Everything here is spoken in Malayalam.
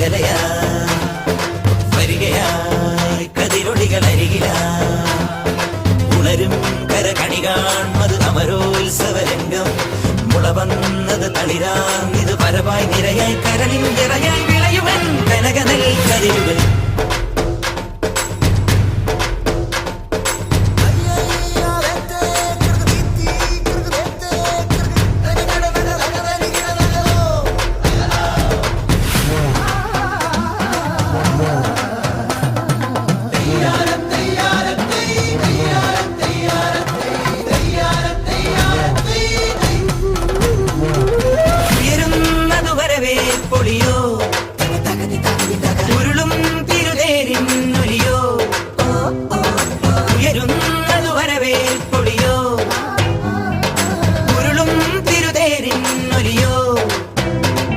മേഖലയാ വരികയായി കതിരൊളികൾ അരികിലാ ഉണരും കരകണി കാൺമത് അമരോത്സവരംഗം മുളവന്നത് തളിരാം ഇത് പരവായി നിരയായി കരളിൻ നിറയായി വിളയുവൻ കനകനൽ കതിരുകൾ